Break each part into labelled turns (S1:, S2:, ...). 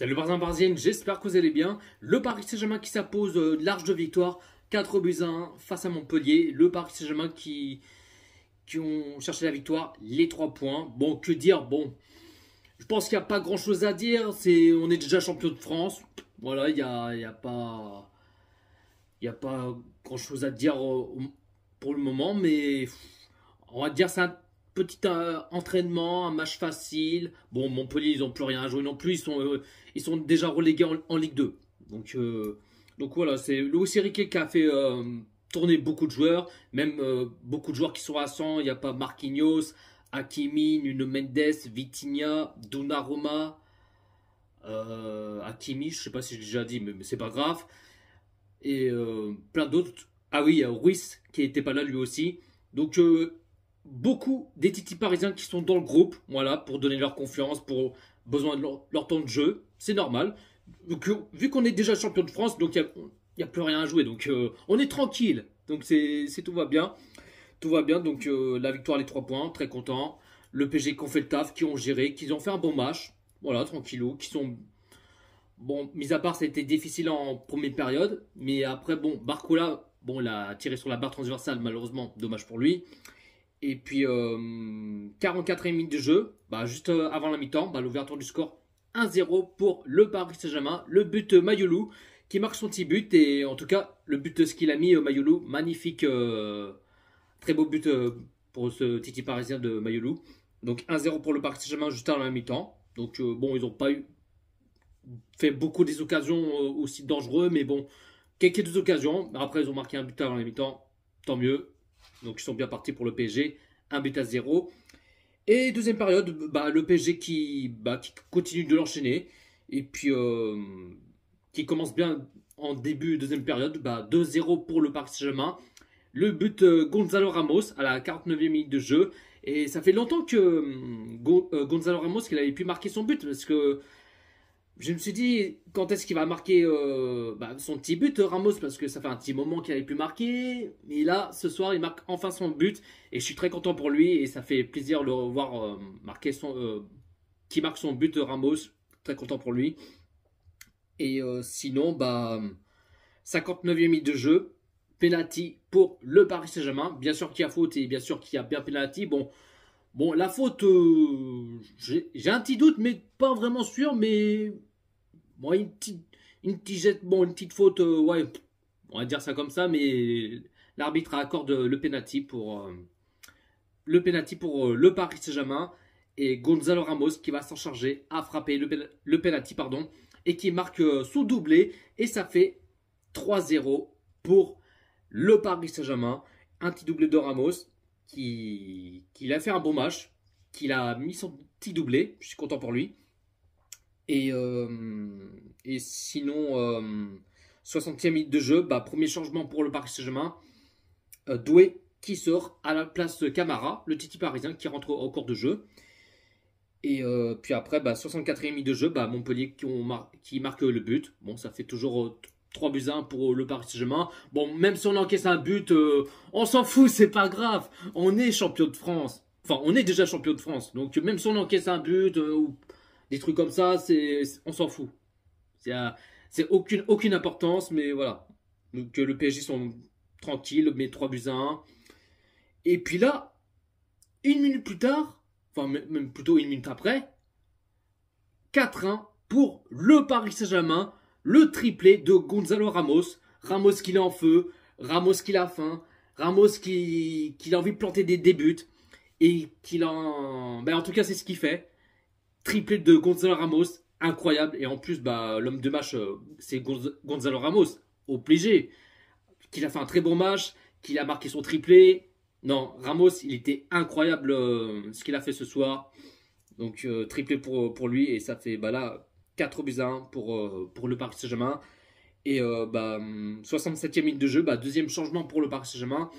S1: Salut Parisiens Parisiennes, j'espère que vous allez bien. Le Paris Saint-Germain qui s'impose large de victoire, 4 buts à 1 face à Montpellier. Le Paris Saint-Germain qui ont cherché la victoire, les 3 points. Bon, que dire? Bon, je pense qu'il n'y a pas grand-chose à dire. On est déjà champion de France. Voilà, il y a pas grand-chose à dire pour le moment. Mais on va dire c'est un petit entraînement, un match facile. Bon, Montpellier, ils n'ont plus rien à jouer non plus. Ils sont déjà relégués en Ligue 2. Donc voilà, c'est Luis Enrique qui a fait tourner beaucoup de joueurs. Même beaucoup de joueurs qui sont absents. Il n'y a pas Marquinhos, Hakimi, Nuno Mendes, Vitinha, Donnarumma, Hakimi, je ne sais pas si j'ai déjà dit, mais c'est pas grave. Et plein d'autres. Ah oui, il y a Ruiz qui n'était pas là lui aussi. Donc beaucoup des titis parisiens qui sont dans le groupe, voilà, pour donner leur confiance, pour besoin de leur temps de jeu, c'est normal. Donc, vu qu'on est déjà champion de France, donc il n'y a plus rien à jouer, donc on est tranquille. Donc tout va bien, tout va bien. Donc la victoire, les 3 points, très content. Le PSG qui ont fait le taf, qui ont géré, qui ont fait un bon match, voilà, tranquillou, qui sont bon, mis à part, ça a été difficile en première période, mais après, bon, Barcola, bon, il a tiré sur la barre transversale, malheureusement, dommage pour lui. Et puis, 44e minute de jeu, bah, juste avant la mi-temps, bah, l'ouverture du score 1-0 pour le Paris Saint-Germain. Le but Mayolou qui marque son petit but. Et en tout cas, le but ce qu'il a mis, Mayolou, magnifique, très beau but pour ce Titi parisien de Mayolou. Donc 1-0 pour le Paris Saint-Germain juste avant la mi-temps. Donc bon, ils n'ont pas fait beaucoup des occasions aussi dangereux, mais bon, quelques occasions. Après, ils ont marqué un but avant la mi-temps, tant mieux. Donc ils sont bien partis pour le PSG, 1-0. Et deuxième période, bah, le PSG qui continue de l'enchaîner. Et puis qui commence bien en début deuxième période, bah, 2-0 pour le Paris Saint-Germain. Le but Gonzalo Ramos à la 49e minute de jeu. Et ça fait longtemps que Gonzalo Ramos qu'il avait pu marquer son but, parce que je me suis dit, quand est-ce qu'il va marquer son petit but, Ramos, parce que ça fait un petit moment qu'il n'avait plus marqué. Et là, ce soir, il marque enfin son but. Et je suis très content pour lui. Et ça fait plaisir de le revoir marquer qui marque son but, Ramos. Très content pour lui. Et sinon, 59e minute de jeu. Penalty pour le Paris Saint-Germain. Bien sûr qu'il y a faute et bien sûr qu'il y a bien penalty. Bon, la faute, j'ai un petit doute, mais pas vraiment sûr. Mais bon, une petite faute, ouais, on va dire ça comme ça, mais l'arbitre accorde le penalty pour le Paris Saint-Germain et Gonzalo Ramos qui va s'en charger à frapper le penalty, pardon, et qui marque son doublé et ça fait 3-0 pour le Paris Saint-Germain. Un petit doublé de Ramos qui a fait un bon match, qu'il a mis son petit doublé, je suis content pour lui. Et sinon, 60e minute de jeu, premier changement pour le Paris Saint-Germain. Doué qui sort à la place de Camara, le Titi parisien qui rentre au cours de jeu. Et puis après, 64e minute de jeu, Montpellier qui marque le but. Bon, ça fait toujours 3 buts à 1 pour le Paris Saint-Germain. Bon, même si on encaisse un but, on s'en fout, c'est pas grave. On est champion de France. Enfin, on est déjà champion de France. Donc, même si on encaisse un but ou des trucs comme ça, on s'en fout. C'est aucune importance, mais voilà. Donc le PSG sont tranquilles, met 3 buts à 1. Et puis là, une minute plus tard, enfin même plutôt une minute après, 4-1 pour le Paris Saint-Germain, le triplé de Gonzalo Ramos. Ramos qui est en feu, Ramos qui a faim, Ramos qui a envie de planter des buts. Et en tout cas, c'est ce qu'il fait. Triplé de Gonzalo Ramos, incroyable. Et en plus, l'homme de match, c'est Gonzalo Ramos, obligé. Qu'il a fait un très bon match, qu'il a marqué son triplé. Non, Ramos, il était incroyable ce qu'il a fait ce soir. Donc, triplé pour lui. Et ça fait là 4 buts à 1 pour le Paris Saint-Germain. Et 67e minute de jeu, deuxième changement pour le Paris Saint-Germain.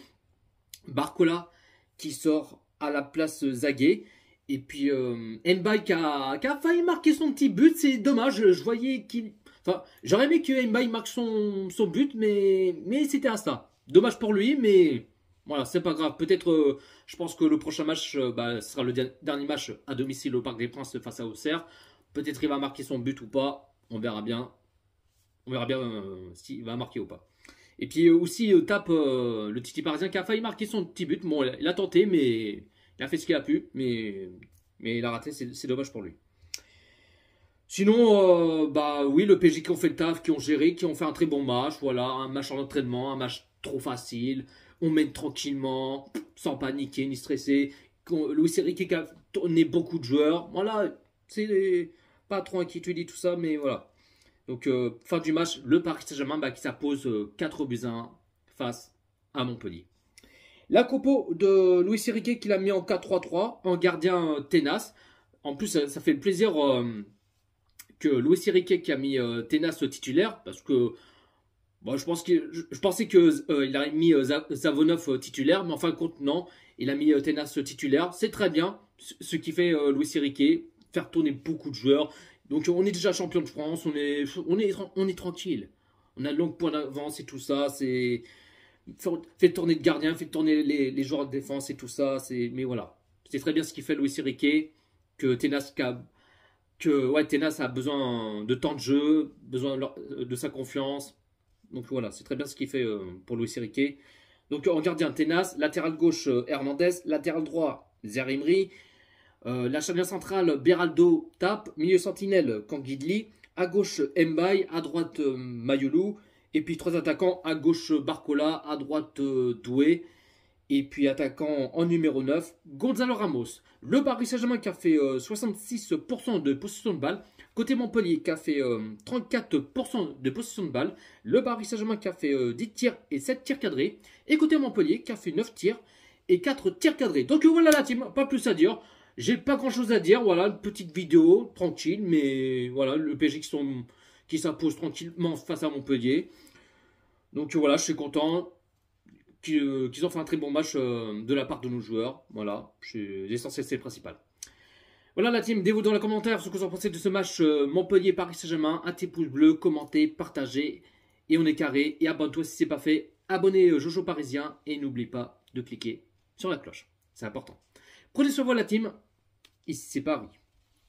S1: Barcola qui sort à la place Zaguet. Et puis Mbaye qui a failli marquer son petit but, c'est dommage, je voyais qu'il... Enfin, j'aurais aimé que Mbaye marque son but, mais c'était à ça. Dommage pour lui, mais voilà, c'est pas grave. Peut-être, je pense que le prochain match sera le dernier match à domicile au Parc des Princes face à Auxerre. Peut-être il va marquer son but ou pas, On verra bien. On verra bien s'il va marquer ou pas. Et puis aussi, tape le Titi parisien qui a failli marquer son petit but. Bon, il a tenté, mais il a fait ce qu'il a pu. Mais il a raté, c'est dommage pour lui. Sinon, bah oui, le PSG qui ont fait le taf, qui ont géré, qui ont fait un très bon match. Voilà, un match en entraînement, un match trop facile. On mène tranquillement, sans paniquer ni stresser. Luis Enrique qui a tourné beaucoup de joueurs. Voilà, c'est pas trop inquiétude et tout ça, mais voilà. Donc, fin du match, le Paris Saint-Germain bah, qui s'impose 4 buts à 1 face à Montpellier. La compo de Luis Enrique qu'il a mis en 4-3-3, en gardien Tenas. En plus, ça fait plaisir que Luis Enrique qui a mis Tenas titulaire, parce que bon, je pensais qu'il a mis Zavonov titulaire, mais en fin de compte, non. Il a mis Tenas titulaire. C'est très bien, ce qui fait Luis Enrique, faire tourner beaucoup de joueurs. Donc on est déjà champion de France, on est tranquille. On a de longs points d'avance et tout ça. Fait tourner de gardien, fait tourner les joueurs de défense et tout ça. Mais voilà, c'est très bien ce qu'il fait Luis Enrique, que Tenas Tenas a besoin de temps de jeu, besoin de sa confiance. Donc voilà, c'est très bien ce qu'il fait pour Luis Enrique. Donc en gardien, Tenas, latéral gauche, Hernandez, latéral droit, Zeremri, la charnière centrale, Beraldo, Tap, milieu sentinelle, Kanguidli, à gauche, Mbaye, à droite, Mayolou, et puis 3 attaquants, à gauche, Barcola, à droite, Doué, et puis attaquant en numéro 9, Gonzalo Ramos. Le Paris Saint-Germain qui a fait 66% de possession de balle. Côté Montpellier qui a fait 34% de possession de balle. Le Paris Saint-Germain qui a fait 10 tirs et 7 tirs cadrés. Et côté Montpellier qui a fait 9 tirs et 4 tirs cadrés. Donc voilà la team, pas plus à dire. J'ai pas grand chose à dire. Voilà, une petite vidéo tranquille. Mais voilà, le PSG qui s'impose tranquillement face à Montpellier. Donc voilà, je suis content qu'ils ont fait un très bon match de la part de nos joueurs. Voilà, l'essentiel c'est le principal. Voilà la team, dites-vous dans les commentaires ce que vous en pensez de ce match Montpellier-Paris Saint-Germain. Un petit pouce bleu, commentez, partagez et on est carré. Et abonne-toi si ce n'est pas fait. Abonnez Jojo Parisien et n'oublie pas de cliquer sur la cloche. C'est important. Prenez soin de vous la team. Ici c'est Paris.